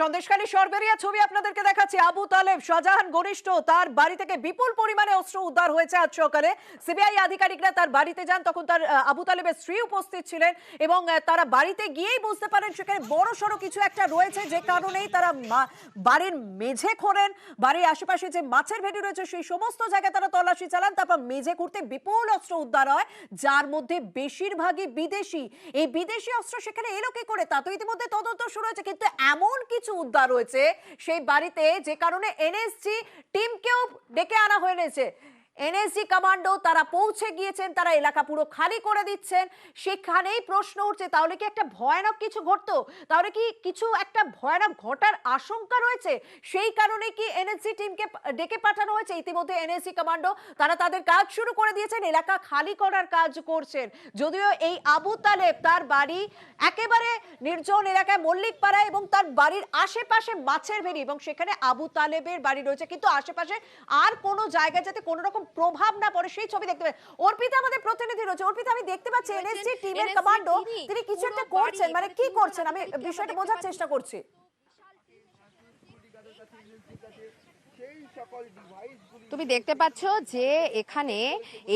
সন্দেশখালী সরবেরিয়া ছবি আপনাদেরকে দেখাচ্ছি। আবু তালেব শাহজাহান ঘনিষ্ঠ, তার বাড়ি থেকে বিপুল পরিমাণে অস্ত্র উদ্ধার হয়েছে আজ সকালে। সিবিআই আধিকারিকরা তার বাড়িতে যান, তখন তার আবু তালেবের স্ত্রী উপস্থিত ছিলেন এবং তারা বাড়িতে গিয়েই বুঝতে পারেন সেখানে বড় সড়ো কিছু একটা রয়েছে, যে কারণেই তারা বাড়ির মেঝে খোঁড়েন। বাড়ির আশেপাশে যে মাছের ভেড়ি রয়েছে সেই সমস্ত জায়গায় তারা তল্লাশি চালান। তারপর মেঝে খুঁড়তে বিপুল অস্ত্র উদ্ধার হয়, যার মধ্যে বেশিরভাগই বিদেশি। এই বিদেশি অস্ত্র সেখানে এলো কি করে তা তো ইতিমধ্যে তদন্ত শুরু হয়েছে, কিন্তু এমন কিছু উদ্ধার হয়েছে সেই বাড়িতে যে কারণে এনএসজি টিমকেও ডেকে আনা হয়েছে। এনএসজি কমান্ডো তারা পৌঁছে গিয়েছেন, তারা এলাকা পুরো খালি করে দিচ্ছেন। সেখানেই প্রশ্ন উঠছে, তাহলে কি একটা ভয়ানক কিছু ঘটতো, তাহলে কি কিছু একটা ভয়ানক ঘটার আশঙ্কা রয়েছে, সেই কারণে কি এনএসজি টিমকে ডেকে পাঠানো হয়েছে। ইতিমধ্যে এনএসজি কমান্ডো তারা তাদের কাজ শুরু করে দিয়েছেন, এলাকা খালি করার কাজ করছেন। যদিও এই আবু তালেব তার বাড়ি একেবারে নির্জন এলাকায় মল্লিকপাড়া এবং তার বাড়ির আশেপাশে মাছের ভেড়ি, এবং সেখানে আবু তালেবের বাড়ি রয়েছে, কিন্তু আশেপাশে আর কোনো জায়গায় যাতে কোনো রকম প্রভাব না পড়ে সেই ছবি দেখতে পাই। অর্পিতা আমাদের প্রতিনিধি রয়েছে। অর্পিতা, আমি দেখতে পাচ্ছি এনএসজি টিমের কমান্ডো তিনি কিছু একটা করছেন, মানে কি করছেন আমি বিষয়টা বোঝার চেষ্টা করছি। তুমি দেখতে পাচ্ছ যে এখানে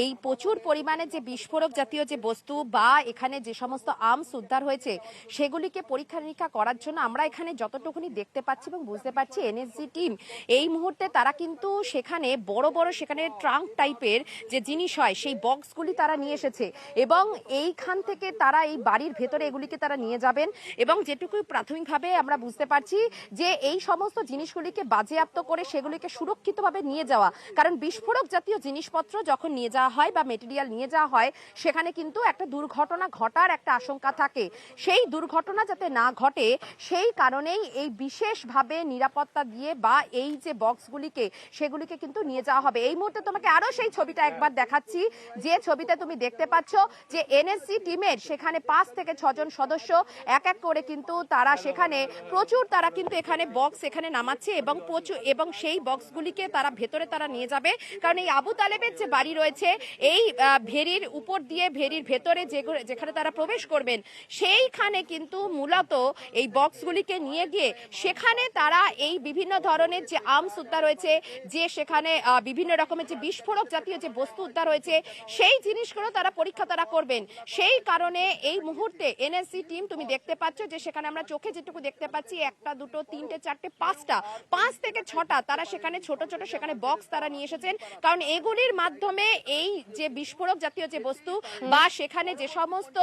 এই প্রচুর পরিমাণে যে বিস্ফোরক জাতীয় যে বস্তু বা এখানে যে সমস্ত আর্মস উদ্ধার হয়েছে সেগুলিকে পরীক্ষা নিরীক্ষা করার জন্য আমরা এখানে যতটুকুনি দেখতে পাচ্ছি এবং বুঝতে পারছি এনএসজি টিম এই মুহূর্তে তারা কিন্তু সেখানে বড় বড় সেখানে ট্রাঙ্ক টাইপের যে জিনিস হয় সেই বক্সগুলি তারা নিয়ে এসেছে এবং এইখান থেকে তারা এই বাড়ির ভেতরে এগুলিকে তারা নিয়ে যাবেন। এবং যেটুকু প্রাথমিকভাবে আমরা বুঝতে পারছি যে এই সমস্ত জিনিসগুলিকে বাজেয়াপ্ত করে সেগুলিকে সুরক্ষিতভাবে নিয়ে যাওয়া, কারণ বিস্ফোরক জাতীয় জিনিসপত্র যখন নিয়ে যাওয়া হয় বা মেটেরিয়াল নিয়ে যাওয়া হয় সেখানে কিন্তু একটা দুর্ঘটনা ঘটার একটা আশঙ্কা থাকে। সেই দুর্ঘটনা যাতে না ঘটে সেই কারণেই এই বিশেষভাবে নিরাপত্তা দিয়ে বা এই যে বক্সগুলিকে সেগুলিকে কিন্তু নিয়ে যাওয়া হবে। এই মুহূর্তে তোমাকে আরো সেই ছবিটা একবার দেখাচ্ছি, যে ছবিতে তুমি দেখতে পাচ্ছ যে এনএসজি টিমের সেখানে 5 থেকে 6 জন সদস্য এক এক করে কিন্তু তারা সেখানে প্রচুর তারা কিন্তু এখানে বক্স এখানে নামাচ্ছে এবং প্রচুর এবং সেই বক্সগুলিকে তারা ভেতরে তারা নিয়ে যাবে। কারণ এই আবু তালেবের যে বাড়ি রয়েছে এই ভেরির উপর দিয়ে ভেরির ভেতরে যেখানে তারা প্রবেশ করবেন সেইখানে কিন্তু মূলত এই বক্সগুলিকে নিয়ে গিয়ে সেখানে তারা এই বিভিন্ন ধরনের যে আর্মস উদ্ধার হয়েছে, যে সেখানে বিভিন্ন রকমের যে বিস্ফোরক জাতীয় যে বস্তু উদ্ধার হয়েছে সেই জিনিসগুলো তারা পরীক্ষা তারা করবেন। সেই কারণে এই মুহূর্তে এনএসজি টিম তুমি দেখতে পাচ্ছ যে সেখানে আমরা চোখে যেটুকু দেখতে পাচ্ছি 1টা 2টো 3টে 4টে 5টা 5 থেকে 6টা তারা সেখানে ছোট ছোট সেখানে বক্স তারা নিয়ে এসেছেন। কারণ এগুলির মাধ্যমে এই যে বিস্ফোরক জাতীয় যে বস্তু বা সেখানে যে সমস্ত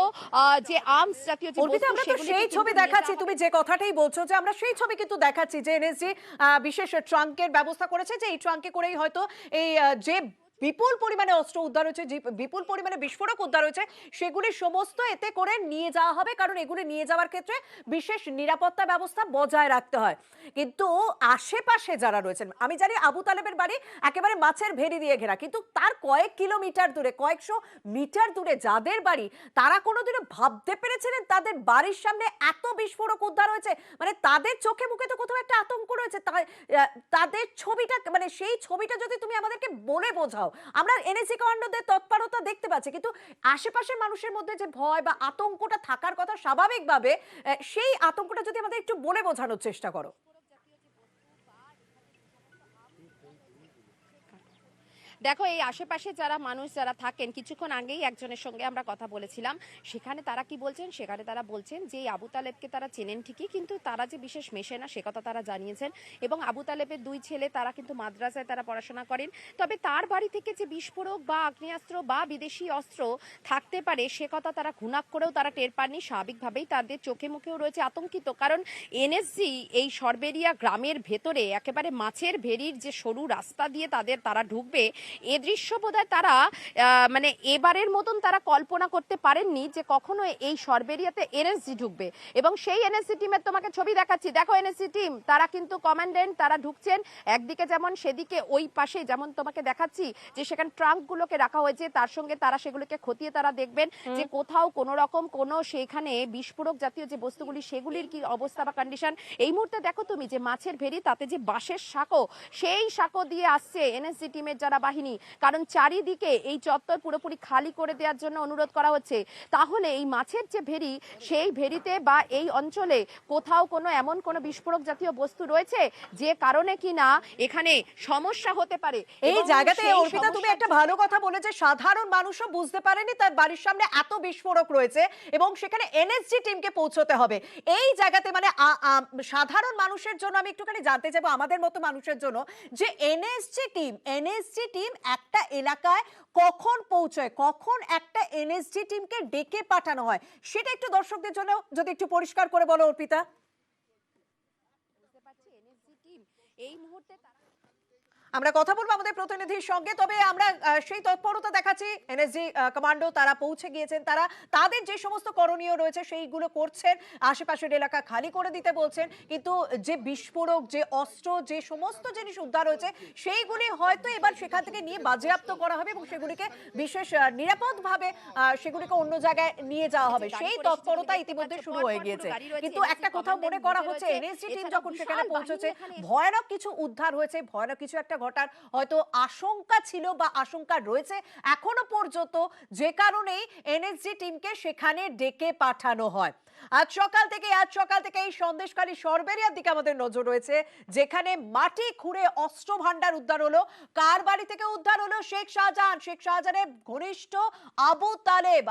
যে আর্মস জাতীয় যে বস্তু সেগুলি সেই ছবি দেখাচ্ছি, তুমি যে কথাটাই বলছো যে আমরা সেই ছবি কিন্তু দেখাচ্ছি যে এনএসজি বিশেষ ট্রাঙ্কের ব্যবস্থা করেছে, যে এই ট্রাঙ্কে করেই হয়তো এই যে বিপুল পরিমাণে অস্ত্র উদ্ধার হয়েছে, যে বিপুল পরিমাণে বিস্ফোরক উদ্ধার হয়েছে সেগুলি সমস্ত এতে করে নিয়ে যাওয়া হবে, কারণ এগুলি নিয়ে যাওয়ার ক্ষেত্রে বিশেষ নিরাপত্তা ব্যবস্থা বজায় রাখতে হয়। কিন্তু আশেপাশে যারা রয়েছেন, আমি জানি আবু তালেবের বাড়ি একেবারে মাছের ভেড়ি দিয়ে ঘেরা, কিন্তু তার কয়েক কিলোমিটার দূরে, কয়েকশো মিটার দূরে যাদের বাড়ি, তারা কোনোদিনও ভাবতে পেরেছিলেন তাদের বাড়ির সামনে এত বিস্ফোরক উদ্ধার হয়েছে? মানে তাদের চোখে মুখে তো কোথাও একটা আতঙ্ক রয়েছে। তাদের ছবিটা, মানে সেই ছবিটা যদি তুমি আমাদেরকে বলে বোঝাও। আমরা এনএসজি কমান্ডোদের তৎপরতা দেখতে পাচ্ছি, কিন্তু আশেপাশের মানুষের মধ্যে যে ভয় বা আতঙ্কটা থাকার কথা স্বাভাবিকভাবে, সেই আতঙ্কটা যদি আমাদের একটু বলে বোঝানোর চেষ্টা করো। দেখো এই আশেপাশে যারা মানুষ যারা থাকেন, কিছুক্ষণ আগেই একজনের সঙ্গে আমরা কথা বলেছিলাম, সেখানে তারা কি বলছেন, সেখানে তারা বলছেন যে আবু তালেবকে তারা চেনেন ঠিকই, কিন্তু তারা যে বিশেষ মেশে না সে কথা তারা জানিয়েছেন। এবং আবু তালেবের 2 ছেলে তারা কিন্তু মাদ্রাসায় তারা পড়াশোনা করেন, তবে তার বাড়ি থেকে যে বিস্ফোরক বা আগ্নেয়াস্ত্র বা বিদেশি অস্ত্র থাকতে পারে সে কথা তারা ঘুণাক করেও তারা টের পাননি। স্বাভাবিকভাবেই তাদের চোখে মুখেও রয়েছে আতঙ্কিত, কারণ এনএসজি এই সরবেরিয়া গ্রামের ভেতরে একেবারে মাছের ভেরির যে সরু রাস্তা দিয়ে তারা ঢুকবে, এ দৃশ্য বোধহয় তারা মানে এবারের মতন তারা কল্পনা করতে পারেননি যে কখনো এই সরবেরিয়াতে এনএসজি ঢুকবে। এবং সেই এনএসজি টিমের তোমাকে ছবি দেখাচ্ছি, দেখো এনএসজি টিম তারা কিন্তু কমান্ডেন্ট তারা ঢুকছেন একদিকে যেমন, সেদিকে ওই পাশে যেমন তোমাকে দেখাচ্ছি যে সেখানে ট্রাঙ্কগুলোকে রাখা হয়েছে, তার সঙ্গে তারা সেগুলোকে খতিয়ে তারা দেখবেন যে কোথাও কোনো রকম কোনো সেখানে বিস্ফোরক জাতীয় যে বস্তুগুলি সেগুলির কি অবস্থা বা কন্ডিশন। এই মুহূর্তে দেখো তুমি যে মাছের ভেরি তাতে যে বাঁশের সাঁকো, সেই সাঁকো দিয়ে আসছে এনএসজি টিমের যারা বাহিনী দেখিনি, কারণ চারিদিকে এই চত্বর পুরোপুরি খালি করে দেওয়ার জন্য অনুরোধ করা হচ্ছে। তাহলে এই মাছের যে ভেরি, সেই ভেরিতে বা এই অঞ্চলে কোথাও কোনো এমন কোনো বিস্ফোরক জাতীয় বস্তু রয়েছে যে কারণে কিনা এখানে সমস্যা হতে পারে। এই এবং জায়গাতে সেই অর্পিতা তুমি সমস্যার একটা ভালো কথা বলেছে, সাধারণ মানুষও বুঝতে পারেনি তার বাড়ির সামনে এত বিস্ফোরক রয়েছে এবং সেখানে এনএসজি টিমকে পৌঁছতে হবে। এই জায়গাতে মানে সাধারণ মানুষের জন্য আমি একটুখানি জানতে চাইবো, আমাদের মতো মানুষের জন্য, যে এনএসজি টিম একটা এলাকায় কখন পৌঁছায়, কখন একটা এনএসজি টিমকে ডেকে পাঠানো হয়, সেটা একটু দর্শকদের জন্য যদি একটু পরিষ্কার করে বলো অর্পিতা। বুঝতে পারছি এনএসজি টিম এই মুহূর্তে আমরা কথা বলবো আমাদের প্রতিনিধির সঙ্গে, তবে আমরা সেই তৎপরতা দেখাচ্ছি। এনএসজি কমান্ডো তারা পৌঁছে গিয়েছেন, তারা তাদের যে সমস্ত করণীয় রয়েছে সেইগুলো করছেন, আশেপাশের এলাকা খালি করে দিতে বলছেন, কিন্তু যে বিস্ফোরক, যে অস্ত্র, যে সমস্ত জিনিস উদ্ধার হয়েছে সেইগুলি হয়তো এবার সেখান থেকে নিয়ে বাজেয়াপ্ত করা হবে এবং সেগুলিকে বিশেষ নিরাপদভাবে সেগুলিকে অন্য জায়গায় নিয়ে যাওয়া হবে। সেই তৎপরতা ইতিমধ্যে শুরু হয়ে গিয়েছে, কিন্তু একটা কোথাও মনে করা হচ্ছে এনএসজি টিম যখন সেখানে পৌঁছেছে ভয়ানক কিছু উদ্ধার হয়েছে, ভয়ানক কিছু একটা ঘটার হয়তো আশঙ্কা ছিল বা আশঙ্কা রয়েছে এখনো পর্যন্ত, যে কারণেই এনএসজি টিমকে সেখানে ডেকে পাঠানো হয়। আজ সকাল থেকে এই সন্দেশখালী সরবেরিয়ার দিকে আমাদের নজর রয়েছে, যেখানে মাটি খুঁড়ে অস্ত্র ভান্ডার উদ্ধার হলো। কার বাড়ি থেকে উদ্ধার হলো? শেখ শাহজাহানের ঘনিষ্ঠ আবু তালেব।